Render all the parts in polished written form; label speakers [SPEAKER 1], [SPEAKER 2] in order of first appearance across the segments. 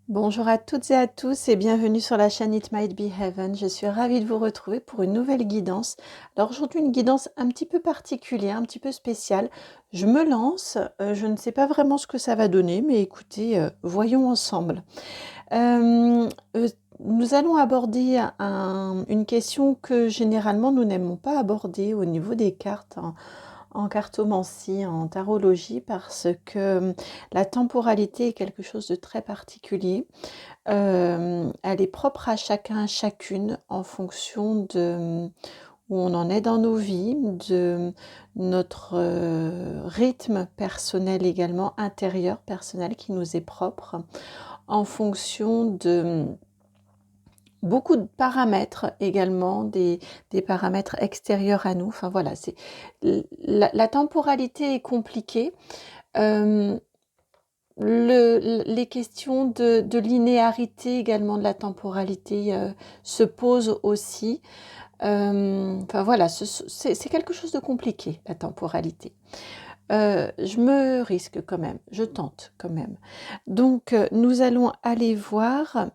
[SPEAKER 1] Bonjour à toutes et à tous et bienvenue sur la chaîne It Might Be Heaven. Je suis ravie de vous retrouver pour une nouvelle guidance. Alors aujourd'hui une guidance un petit peu particulière, un petit peu spéciale. Je me lance, je ne sais pas vraiment ce que ça va donner, mais écoutez, voyons ensemble. Euh, euh, Nous allons aborder une question que généralement nous n'aimons pas aborder au niveau des cartes en cartomancie, en tarologie, parce que la temporalité est quelque chose de très particulier. Elle est propre à chacun, à chacune, en fonction de où on en est dans nos vies, de notre rythme personnel également, intérieur, personnel, qui nous est propre, en fonction de beaucoup de paramètres également, des paramètres extérieurs à nous. Enfin voilà, la temporalité est compliquée. Euh, les questions de linéarité également de la temporalité se posent aussi. Enfin voilà, c'est quelque chose de compliqué, la temporalité. Je me risque quand même, je tente quand même. Donc, nous allons aller voir.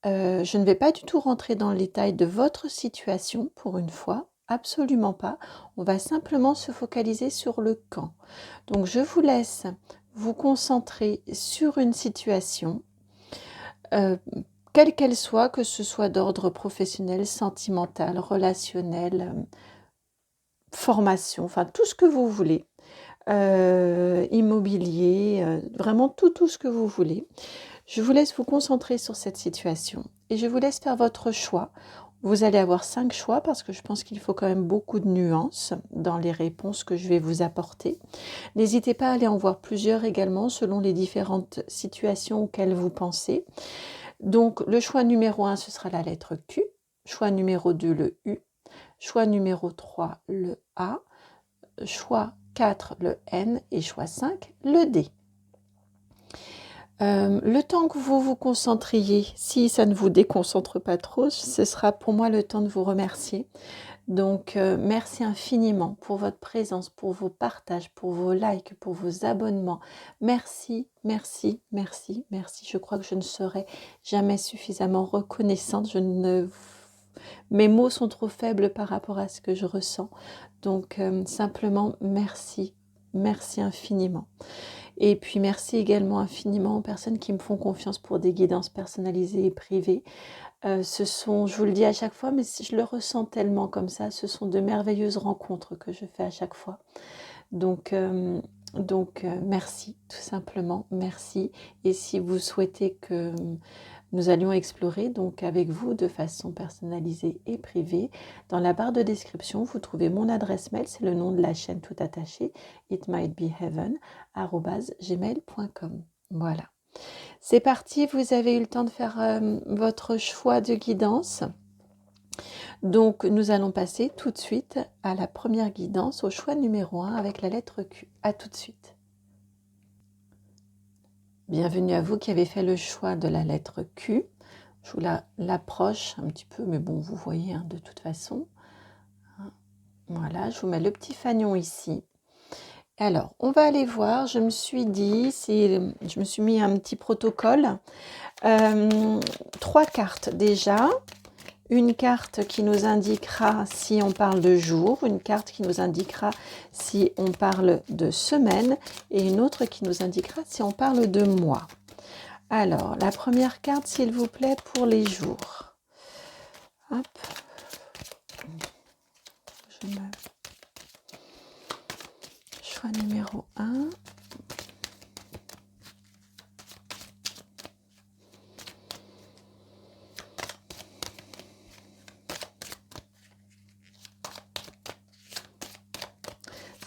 [SPEAKER 1] Je ne vais pas du tout rentrer dans le détail de votre situation pour une fois, absolument pas. On va simplement se focaliser sur le quand. Donc, je vous laisse vous concentrer sur une situation, euh, quelle qu'elle soit, que ce soit d'ordre professionnel, sentimental, relationnel, formation, enfin tout ce que vous voulez, immobilier, vraiment tout ce que vous voulez. Je vous laisse vous concentrer sur cette situation et je vous laisse faire votre choix. Vous allez avoir 5 choix parce que je pense qu'il faut quand même beaucoup de nuances dans les réponses que je vais vous apporter. N'hésitez pas à aller en voir plusieurs également selon les différentes situations auxquelles vous pensez. Donc le choix numéro 1, ce sera la lettre Q, choix numéro 2, le U, choix numéro 3, le A, choix 4, le N et choix 5, le D. Le temps que vous vous concentriez, si ça ne vous déconcentre pas trop, ce sera pour moi le temps de vous remercier. Donc, merci infiniment pour votre présence, pour vos partages, pour vos likes, pour vos abonnements. Merci, merci, merci, merci. Je crois que je ne serai jamais suffisamment reconnaissante. Mes mots sont trop faibles par rapport à ce que je ressens. Donc, simplement, merci, merci infiniment. Et puis merci également infiniment aux personnes qui me font confiance pour des guidances personnalisées et privées. Je vous le dis à chaque fois, mais je le ressens tellement comme ça, ce sont de merveilleuses rencontres que je fais à chaque fois. Donc, merci, tout simplement, merci. Et si vous souhaitez que nous allions explorer donc avec vous de façon personnalisée et privée, dans la barre de description, vous trouvez mon adresse mail, c'est le nom de la chaîne tout attaché, itmightbeheaven@gmail.com. Voilà. C'est parti, vous avez eu le temps de faire votre choix de guidance. Donc, nous allons passer tout de suite à la première guidance, au choix numéro 1 avec la lettre Q. À tout de suite. Bienvenue à vous qui avez fait le choix de la lettre Q. Je vous l'approche un petit peu, mais bon, vous voyez hein, de toute façon. Voilà, je vous mets le petit fanion ici. Alors, on va aller voir, je me suis mis un petit protocole. 3 cartes déjà. Une carte qui nous indiquera si on parle de jour, une carte qui nous indiquera si on parle de semaine et une autre qui nous indiquera si on parle de mois. Alors, la première carte, s'il vous plaît, pour les jours. Hop. Choix numéro 1.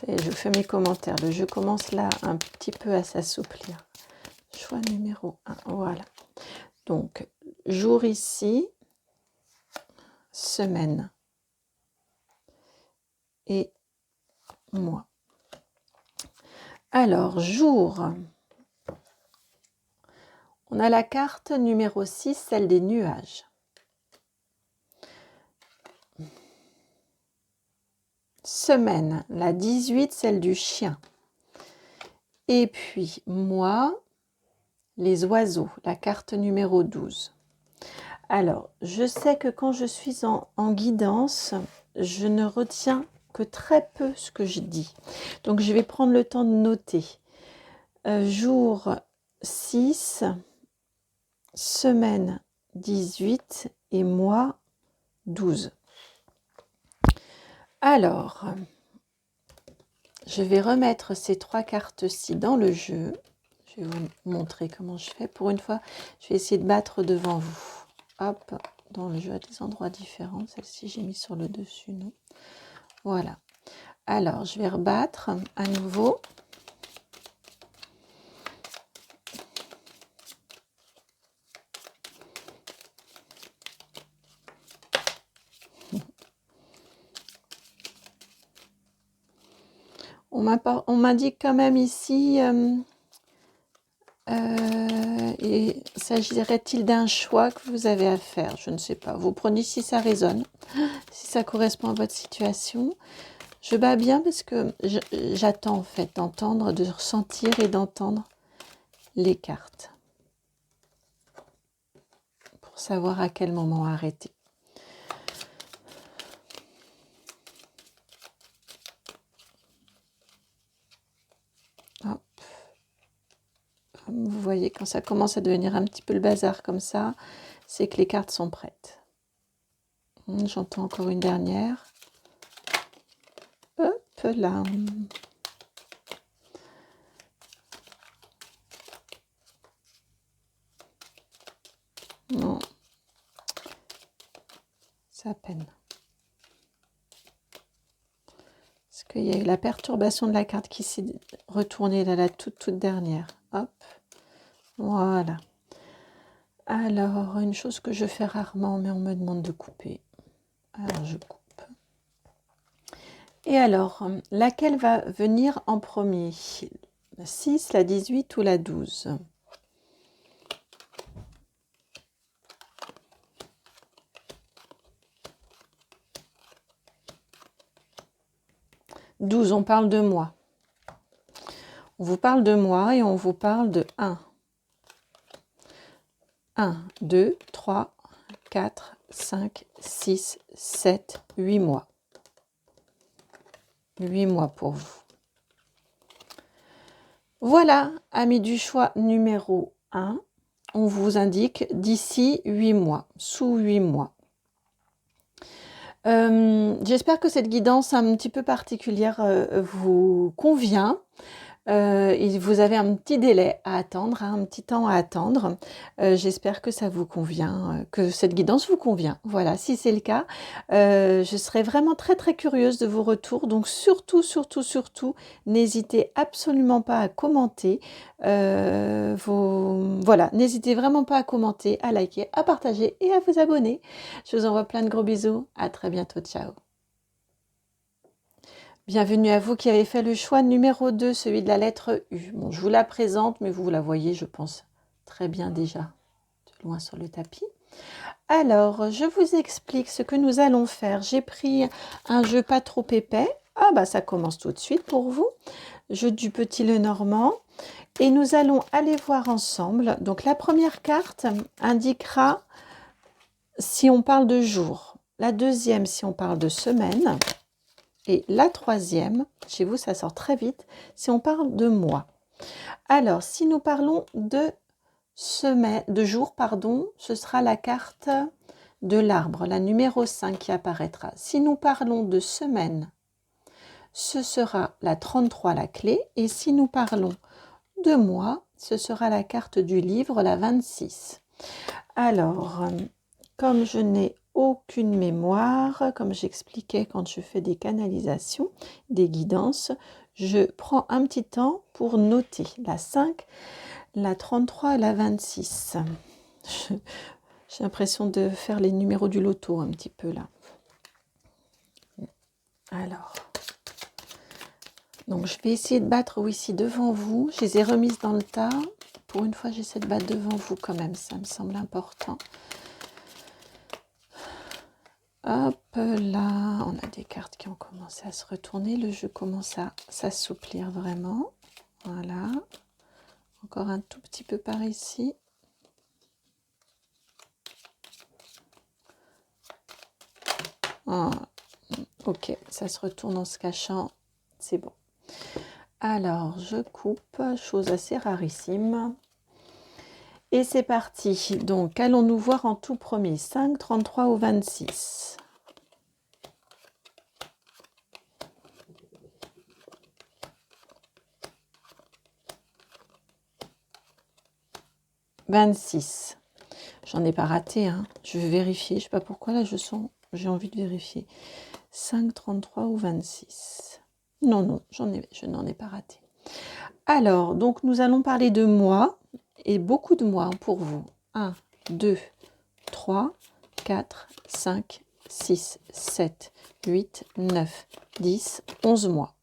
[SPEAKER 1] Je fais mes commentaires. Le jeu commence là un petit peu à s'assouplir. Choix numéro 1. Voilà. Donc, jour ici, semaine et mois. Alors, jour. On a la carte numéro 6, celle des nuages. Semaine, la 18, celle du chien. Et puis, mois, les oiseaux, la carte numéro 12. Alors, je sais que quand je suis en guidance, je ne retiens que très peu ce que je dis. Donc, je vais prendre le temps de noter. Jour 6, semaine 18 et mois 12. Alors, je vais remettre ces 3 cartes-ci dans le jeu. Je vais vous montrer comment je fais. Pour une fois, je vais essayer de battre devant vous. Hop, dans le jeu à des endroits différents. Celle-ci, j'ai mis sur le dessus, non? Voilà. Alors, je vais rebattre à nouveau. On m'indique quand même ici, et s'agirait-il d'un choix que vous avez à faire? Je ne sais pas. Vous prenez si ça résonne, si ça correspond à votre situation. Je bats bien parce que j'attends en fait d'entendre, de ressentir et d'entendre les cartes pour savoir à quel moment arrêter. Hop. Vous voyez, quand ça commence à devenir un petit peu le bazar comme ça, c'est que les cartes sont prêtes. J'entends encore une dernière. Hop là. Non. C'est à peine. Parce qu'il y a eu la perturbation de la carte qui s'est retournée là, la toute dernière. Hop. Voilà. Alors, une chose que je fais rarement, mais on me demande de couper. Alors, je coupe. Et alors, laquelle va venir en premier? La 6, la 18 ou la 12? « 12, on parle de moi. On vous parle de moi et on vous parle de 1. 1, 2, 3, 4, 5, 6, 7, 8 mois. 8 mois pour vous. Voilà, amis du choix numéro 1. On vous indique d'ici 8 mois, sous 8 mois. J'espère que cette guidance un petit peu particulière vous convient. Vous avez un petit délai à attendre, un petit temps à attendre. J'espère que ça vous convient, que cette guidance vous convient. Voilà, si c'est le cas, je serai vraiment très très curieuse de vos retours. Donc surtout, n'hésitez absolument pas à commenter. Voilà, n'hésitez vraiment pas à commenter, à liker, à partager et à vous abonner. Je vous envoie plein de gros bisous. À très bientôt. Ciao. Bienvenue à vous qui avez fait le choix numéro 2, celui de la lettre U. Bon, je vous la présente, mais vous la voyez, je pense, très bien déjà, de loin sur le tapis. Alors, je vous explique ce que nous allons faire. J'ai pris un jeu pas trop épais. Ah bah ça commence tout de suite pour vous. Jeu du Petit Lenormand. Et nous allons aller voir ensemble. Donc la première carte indiquera si on parle de jour. La deuxième si on parle de semaine. Et la troisième, chez vous ça sort très vite, si on parle de mois. Alors, si nous parlons de semaine, de jour, pardon, ce sera la carte de l'arbre, la numéro 5 qui apparaîtra. Si nous parlons de semaine, ce sera la 33, la clé. Et si nous parlons de mois, ce sera la carte du livre, la 26. Alors, comme je n'ai aucune mémoire, comme j'expliquais quand je fais des canalisations, des guidances, je prends un petit temps pour noter la 5, la 33 et la 26. J'ai l'impression de faire les numéros du loto un petit peu là. Alors, donc je vais essayer de battre ici devant vous. Je les ai remises dans le tas. Pour une fois, j'essaie de battre devant vous quand même, ça me semble important. Hop là, on a des cartes qui ont commencé à se retourner. Le jeu commence à s'assouplir vraiment. Voilà. Encore un tout petit peu par ici. Ah, ok, ça se retourne en se cachant. C'est bon. Alors, je coupe, chose assez rarissime. Et c'est parti. Donc, allons-nous voir en tout premier 5, 33 ou 26 ? 26. J'en ai pas raté, hein. Je vais vérifier. Je sais pas pourquoi là j'ai envie de vérifier. 5, 33 ou 26. Non, non, je n'en ai pas raté. Alors, donc nous allons parler de mois et beaucoup de mois pour vous. 1, 2, 3, 4, 5, 6, 7, 8, 9, 10, 11 mois.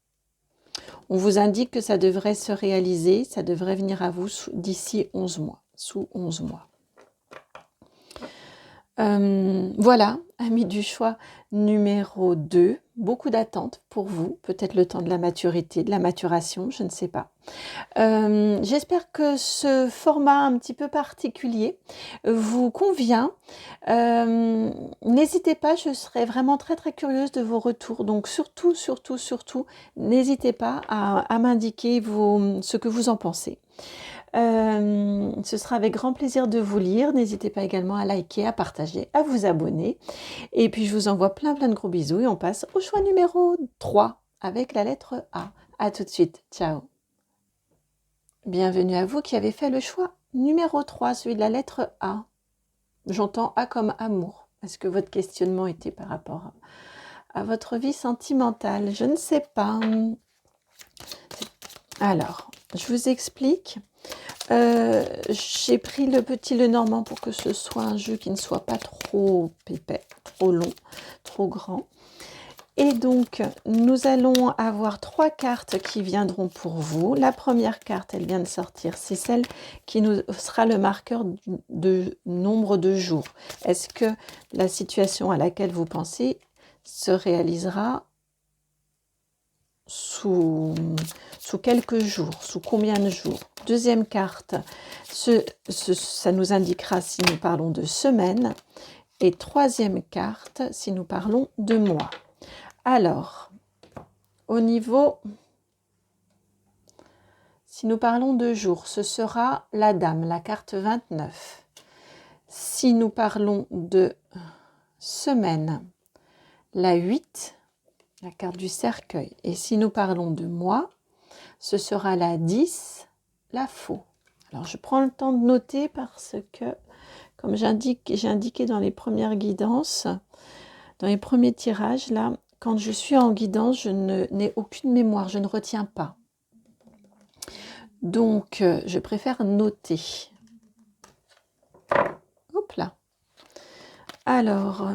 [SPEAKER 1] On vous indique que ça devrait se réaliser, ça devrait venir à vous d'ici 11 mois, sous 11 mois. Voilà, amis du choix numéro 2, beaucoup d'attentes pour vous, peut-être le temps de la maturité, de la maturation, je ne sais pas. J'espère que ce format un petit peu particulier vous convient. N'hésitez pas, je serais vraiment très très curieuse de vos retours, donc surtout, n'hésitez pas à m'indiquer ce que vous en pensez. Ce sera avec grand plaisir de vous lire. N'hésitez pas également à liker, à partager, à vous abonner. Et puis je vous envoie plein de gros bisous et on passe au choix numéro 3 avec la lettre A. À tout de suite. Ciao. Bienvenue à vous qui avez fait le choix numéro 3, celui de la lettre A. J'entends A comme amour. Est-ce que votre questionnement était par rapport à votre vie sentimentale? Je ne sais pas. Alors, je vous explique. J'ai pris le petit Lenormand pour que ce soit un jeu qui ne soit pas trop épais, trop long, trop grand. Et donc, nous allons avoir 3 cartes qui viendront pour vous. La première carte, elle vient de sortir, c'est celle qui nous sera le marqueur de nombre de jours. Est-ce que la situation à laquelle vous pensez se réalisera sous quelques jours, sous combien de jours? Deuxième carte, ça nous indiquera si nous parlons de semaines. Et troisième carte, si nous parlons de mois. Alors, au niveau, si nous parlons de jours, ce sera la dame, la carte 29. Si nous parlons de semaine, la 8, la carte du cercueil. Et si nous parlons de mois, ce sera la 10, la faux. Alors, je prends le temps de noter parce que, comme j'ai indiqué dans les premières guidances, dans les premiers tirages, là, quand je suis en guidance, je n'ai aucune mémoire, je ne retiens pas. Donc, je préfère noter. Hop là. Alors,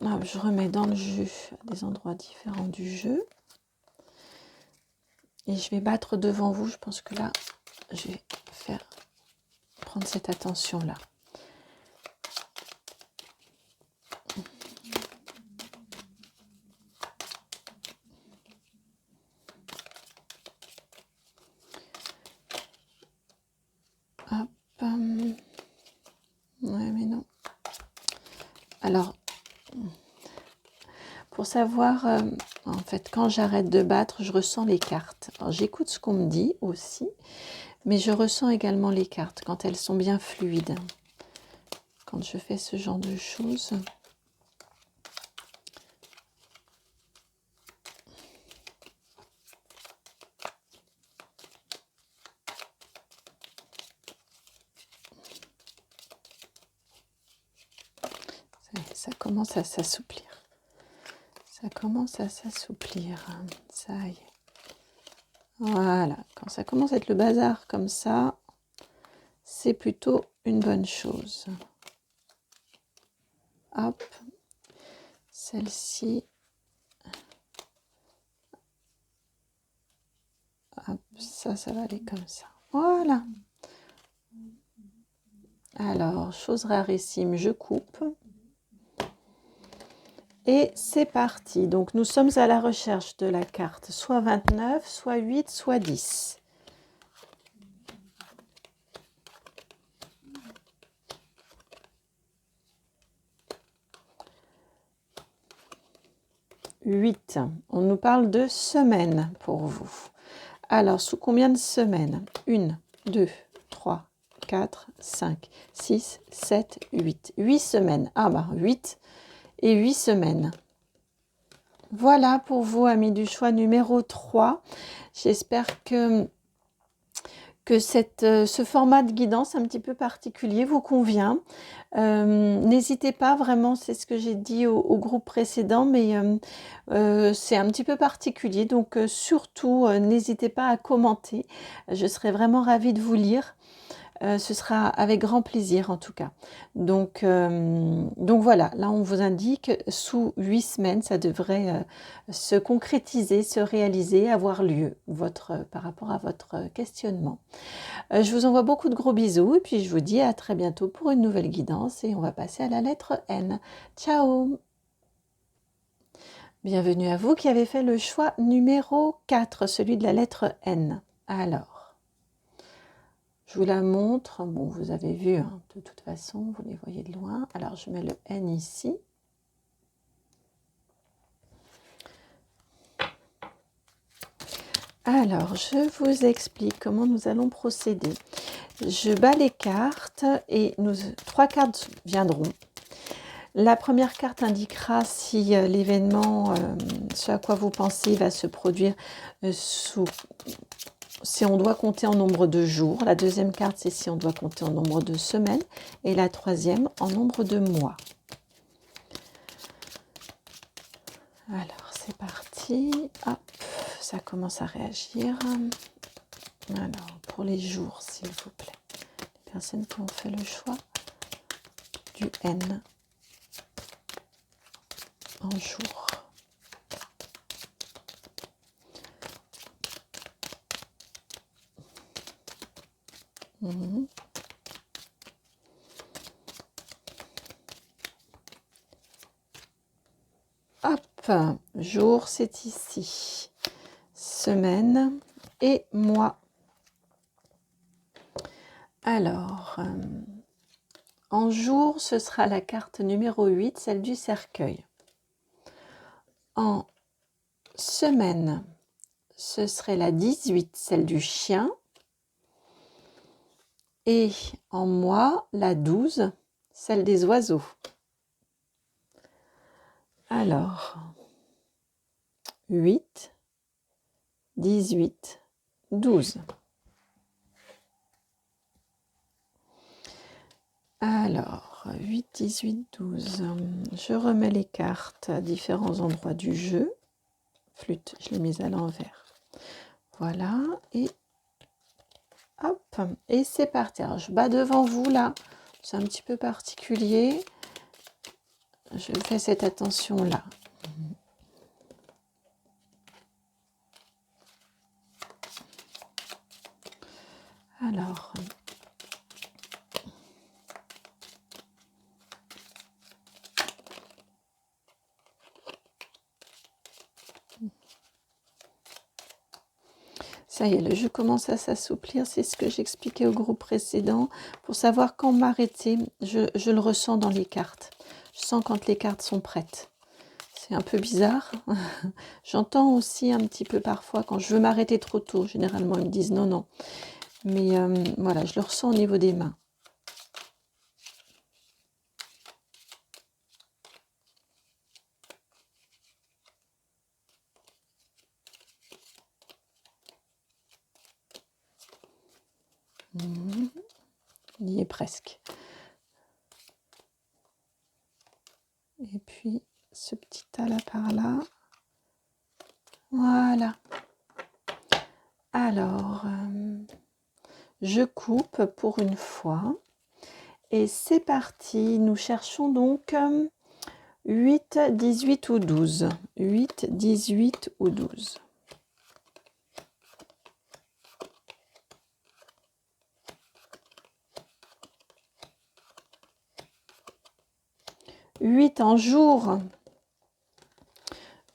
[SPEAKER 1] je remets dans le jeu à des endroits différents du jeu. Et je vais battre devant vous. Je pense que là, je vais prendre cette attention-là. Hop. Ouais, mais non. Alors, pour savoir, en fait, quand j'arrête de battre, je ressens les cartes. Alors, j'écoute ce qu'on me dit aussi, mais je ressens également les cartes quand elles sont bien fluides. Quand je fais ce genre de choses. Ça commence à s'assouplir. Ça commence à s'assouplir. Ça y est. Voilà. Quand ça commence à être le bazar comme ça, c'est plutôt une bonne chose. Hop. Celle-ci. Hop. Ça va aller comme ça. Voilà. Alors, chose rarissime, je coupe. Et c'est parti. Donc, nous sommes à la recherche de la carte soit 29, soit 8, soit 10. 8. On nous parle de semaines pour vous. Alors, sous combien de semaines? 1, 2, 3, 4, 5, 6, 7, 8. 8 semaines. Ah bah 8 et 8 semaines. Voilà pour vous, amis du choix numéro 3. J'espère que ce format de guidance un petit peu particulier vous convient. N'hésitez pas, vraiment, c'est ce que j'ai dit au groupe précédent, mais c'est un petit peu particulier, donc surtout n'hésitez pas à commenter. Je serai vraiment ravie de vous lire. Ce sera avec grand plaisir en tout cas. Donc voilà, là on vous indique sous 8 semaines, ça devrait se concrétiser, se réaliser, avoir lieu par rapport à votre questionnement. Je vous envoie beaucoup de gros bisous et puis je vous dis à très bientôt pour une nouvelle guidance et on va passer à la lettre N. Ciao! Bienvenue à vous qui avez fait le choix numéro 4, celui de la lettre N. Alors, je vous la montre. Bon, vous avez vu, hein, de toute façon, vous les voyez de loin. Alors, je mets le N ici. Alors, je vous explique comment nous allons procéder. Je bats les cartes et 3 cartes viendront. La première carte indiquera si l'événement, ce à quoi vous pensez, va se produire si on doit compter en nombre de jours. La deuxième carte, c'est si on doit compter en nombre de semaines. Et la troisième, en nombre de mois. Alors, c'est parti. Hop, ça commence à réagir. Alors, pour les jours, s'il vous plaît. Les personnes qui ont fait le choix du N en jour. Hop, jour, c'est ici. Semaine et mois. Alors, en jour, ce sera la carte numéro 8, celle du cercueil. En semaine, ce serait la 18, celle du chien. Et en mois, la 12, celle des oiseaux. Alors, 8, 18, 12. Alors, 8, 18, 12. Je remets les cartes à différents endroits du jeu. Flûte, je l'ai mise à l'envers. Voilà, et hop, et c'est parti. Alors, je bats devant vous là, c'est un petit peu particulier. Je fais cette attention-là. Alors, ça y est, le jeu commence à s'assouplir. C'est ce que j'expliquais au groupe précédent. Pour savoir quand m'arrêter, je le ressens dans les cartes. Je sens quand les cartes sont prêtes. C'est un peu bizarre. J'entends aussi un petit peu parfois quand je veux m'arrêter trop tôt. Généralement, ils me disent non, non. Mais voilà, je le ressens au niveau des mains. On y est presque. Et puis, ce petit tas là par là. Voilà. Alors, je coupe pour une fois. Et c'est parti. Nous cherchons donc 8, 18 ou 12. 8, 18 ou 12. « 8 en jour.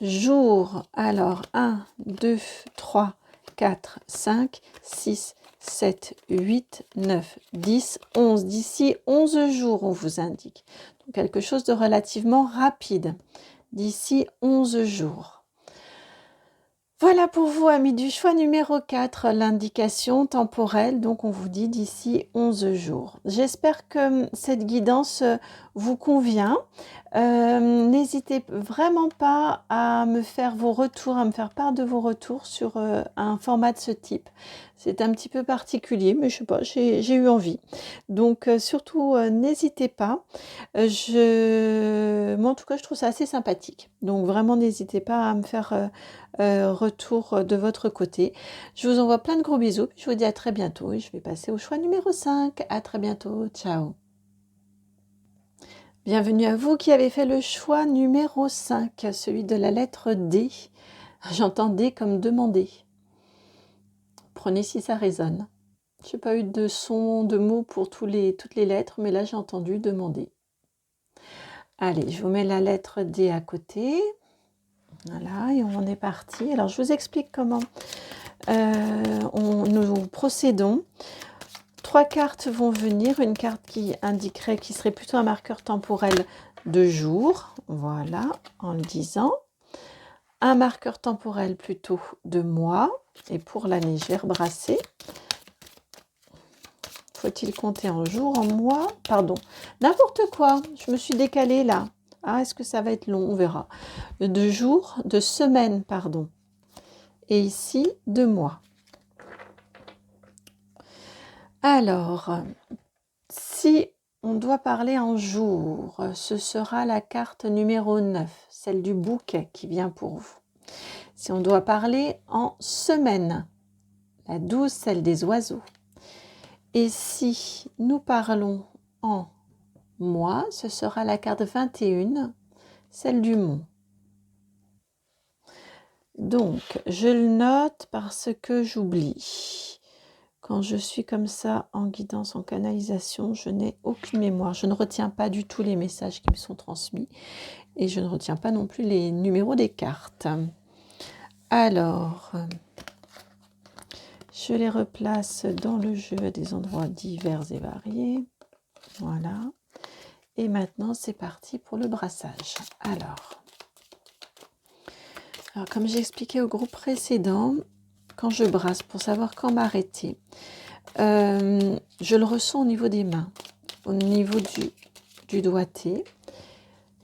[SPEAKER 1] Jour, alors 1, 2, 3, 4, 5, 6, 7, 8, 9, 10, 11. D'ici 11 jours, on vous indique. Donc quelque chose de relativement rapide. d'ici 11 jours. Voilà pour vous, amis du choix numéro 4, l'indication temporelle. Donc, on vous dit d'ici 11 jours. J'espère que cette guidance vous convient. N'hésitez vraiment pas à me faire vos retours, à me faire part de vos retours sur un format de ce type. C'est un petit peu particulier, mais je sais pas, j'ai eu envie. Donc, surtout, n'hésitez pas. Moi, en tout cas, je trouve ça assez sympathique. Donc, vraiment, n'hésitez pas à me faire retour de votre côté. Je vous envoie plein de gros bisous. Je vous dis à très bientôt et je vais passer au choix numéro 5. À très bientôt. Ciao. Bienvenue à vous qui avez fait le choix numéro 5, celui de la lettre D. J'entends D comme demander. Prenez si ça résonne. Je n'ai pas eu de son, de mots pour toutes les lettres, mais là j'ai entendu demander. Allez, je vous mets la lettre D à côté. Voilà, et on est parti. Alors, je vous explique comment nous procédons. 3 cartes vont venir. Une carte qui indiquerait, qui serait plutôt un marqueur temporel de jour. Voilà, en le disant. Un marqueur temporel plutôt de mois. Et pour la légère brassée, faut-il compter en jours, en mois? Pardon, n'importe quoi. Je me suis décalée là. Ah, est-ce que ça va être long? On verra. De jours, de semaines, pardon. Et ici, de mois. Alors, si on doit parler en jours, ce sera la carte numéro 9, celle du bouquet qui vient pour vous. Si on doit parler en semaines, la 12, celle des oiseaux. Et si nous parlons en mois, ce sera la carte 21, celle du mont. Donc, je le note parce que j'oublie. Quand je suis comme ça en guidance, en canalisation, je n'ai aucune mémoire. Je ne retiens pas du tout les messages qui me sont transmis. Et je ne retiens pas non plus les numéros des cartes. Alors, je les replace dans le jeu à des endroits divers et variés. Voilà. Et maintenant, c'est parti pour le brassage. Alors comme j'ai expliqué au groupe précédent, quand je brasse, pour savoir quand m'arrêter, je le ressens au niveau des mains, au niveau du doigté.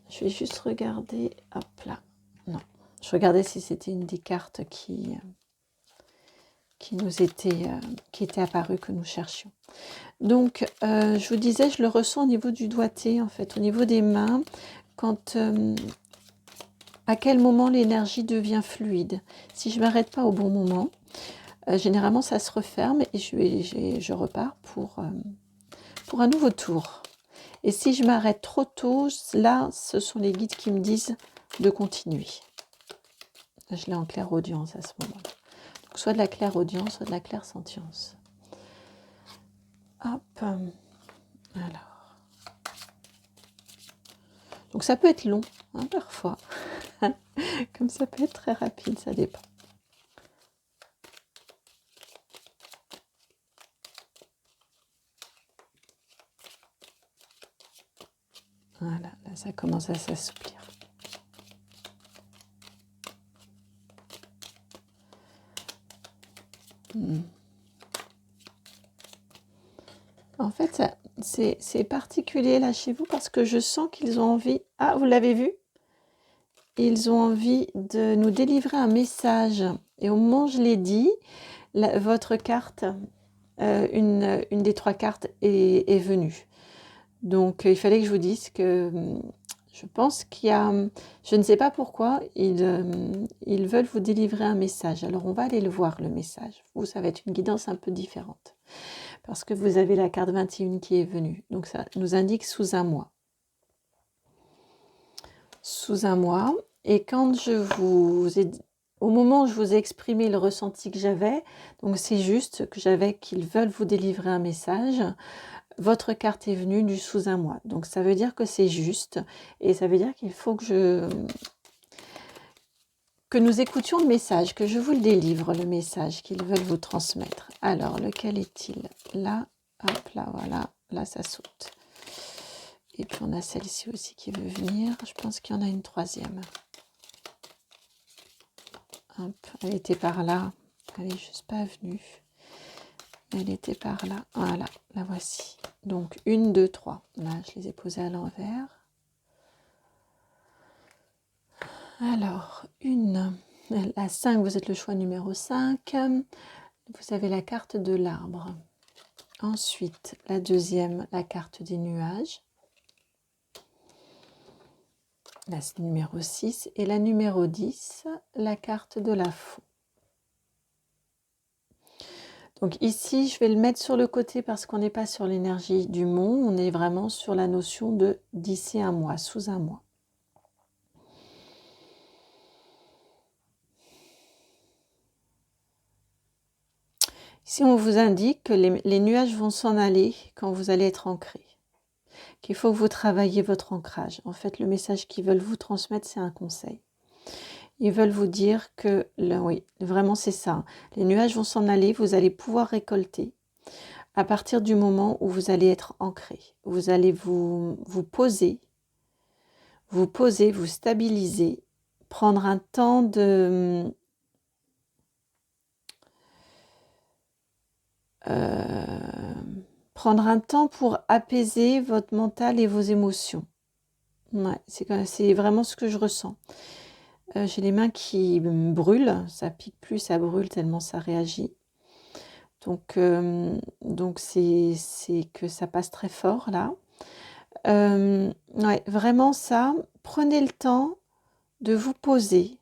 [SPEAKER 1] Je vais juste regarder, hop là, non, je regardais si c'était une des cartes qui était apparue, que nous cherchions. Donc, je vous disais, je le ressens au niveau du doigté, en fait, au niveau des mains, quand... à quel moment l'énergie devient fluide. Si je ne m'arrête pas au bon moment, généralement ça se referme et je repars pour un nouveau tour. Et si je m'arrête trop tôt, là, ce sont les guides qui me disent de continuer. Je l'ai en clairaudience à ce moment-là. Donc, soit de la clairaudience, soit de la clairsentience. Hop. Alors. Donc ça peut être long, hein, parfois. Comme ça peut être très rapide, ça dépend. Voilà, là ça commence à s'assouplir. En fait, c'est particulier là chez vous parce que je sens qu'ils ont envie... Ah, vous l'avez vu? Ils ont envie de nous délivrer un message. Et au moment où je l'ai dit, votre carte, une des 3 cartes est venue. Donc, il fallait que je vous dise que je pense qu'il y a... Je ne sais pas pourquoi, ils veulent vous délivrer un message. Alors, on va aller le voir, le message. Vous, ça va être une guidance un peu différente. Parce que vous avez la carte 21 qui est venue. Donc, ça nous indique sous un mois. Sous un mois. Et quand je vous ai... Au moment où je vous ai exprimé le ressenti que j'avais, donc c'est juste que j'avais qu'ils veulent vous délivrer un message, votre carte est venue du sous un mois. Donc ça veut dire que c'est juste et ça veut dire qu'il faut que nous écoutions le message, que je vous le délivre, le message qu'ils veulent vous transmettre. Alors, lequel est-il? Là, hop, là, voilà, là ça saute. Et puis on a celle-ci aussi qui veut venir. Je pense qu'il y en a une troisième. Hop, elle était par là. Elle n'est juste pas venue. Elle était par là. Voilà, la voici. Donc 1, 2, 3. Là, je les ai posées à l'envers. Alors, la 5, vous êtes le choix numéro 5. Vous avez la carte de l'arbre. Ensuite, la deuxième, la carte des nuages. La numéro 6 et la numéro 10, la carte de la faux. Donc ici, je vais le mettre sur le côté parce qu'on n'est pas sur l'énergie du monde, on est vraiment sur la notion de d'ici un mois, sous un mois. Ici, on vous indique que les nuages vont s'en aller quand vous allez être ancré, qu'il faut que vous travailliez votre ancrage. En fait, le message qu'ils veulent vous transmettre, c'est un conseil. Ils veulent vous dire que, oui, vraiment c'est ça, les nuages vont s'en aller, vous allez pouvoir récolter à partir du moment où vous allez être ancré. Vous allez vous poser, vous stabiliser, prendre un temps prendre un temps pour apaiser votre mental et vos émotions. Ouais, c'est vraiment ce que je ressens. J'ai les mains qui brûlent, ça pique plus, ça brûle tellement ça réagit. Donc c'est que ça passe très fort là. Ouais, vraiment ça, prenez le temps de vous poser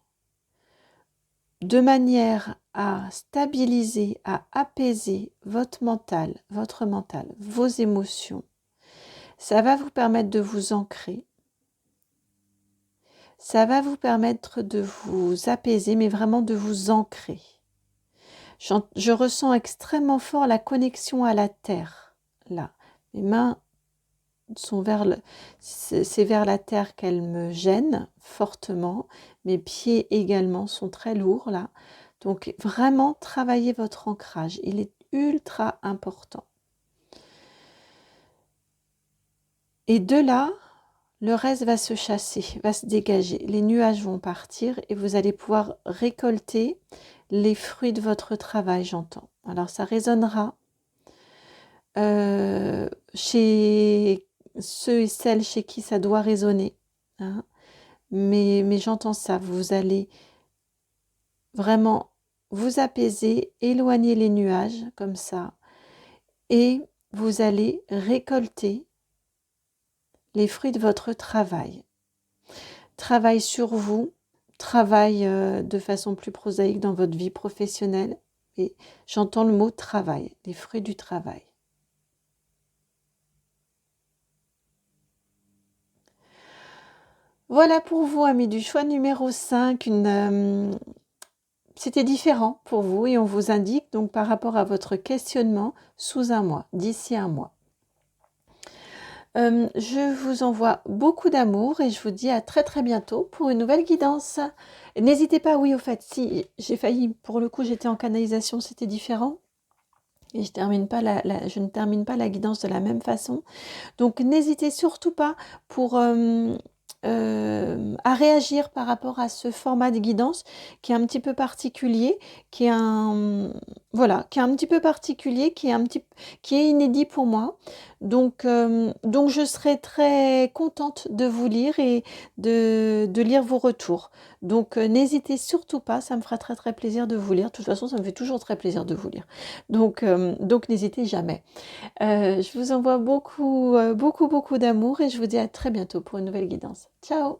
[SPEAKER 1] de manière à stabiliser, à apaiser votre mental, vos émotions. Ça va vous permettre de vous ancrer. Ça va vous permettre de vous apaiser, mais vraiment de vous ancrer. Je ressens extrêmement fort la connexion à la terre, là. Mes mains sont c'est vers la terre qu'elles me gênent fortement. Mes pieds également sont très lourds, là. Donc, vraiment, travaillez votre ancrage. Il est ultra important. Et de là, le reste va se chasser, va se dégager. Les nuages vont partir et vous allez pouvoir récolter les fruits de votre travail, j'entends. Alors, ça résonnera chez ceux et celles chez qui ça doit résonner. Hein. Mais j'entends ça. Vous allez vraiment vous apaiser, éloigner les nuages comme ça. Et vous allez récolter les fruits de votre travail. Travail sur vous, travail de façon plus prosaïque dans votre vie professionnelle. Et j'entends le mot travail, les fruits du travail. Voilà pour vous, amis du choix numéro 5, c'était différent pour vous et on vous indique donc par rapport à votre questionnement sous un mois, d'ici un mois. Je vous envoie beaucoup d'amour et je vous dis à très très bientôt pour une nouvelle guidance. N'hésitez pas, oui au fait, si j'ai failli, pour le coup j'étais en canalisation, c'était différent. Et je ne termine pas la guidance de la même façon. Donc n'hésitez surtout pas à réagir par rapport à ce format de guidance qui est un petit peu particulier, qui est un petit peu particulier, qui est inédit pour moi. Donc je serai très contente de vous lire et de lire vos retours. Donc n'hésitez surtout pas, ça me fera très très plaisir de vous lire. De toute façon, ça me fait toujours très plaisir de vous lire. Donc n'hésitez jamais. Je vous envoie beaucoup d'amour et je vous dis à très bientôt pour une nouvelle guidance. Ciao!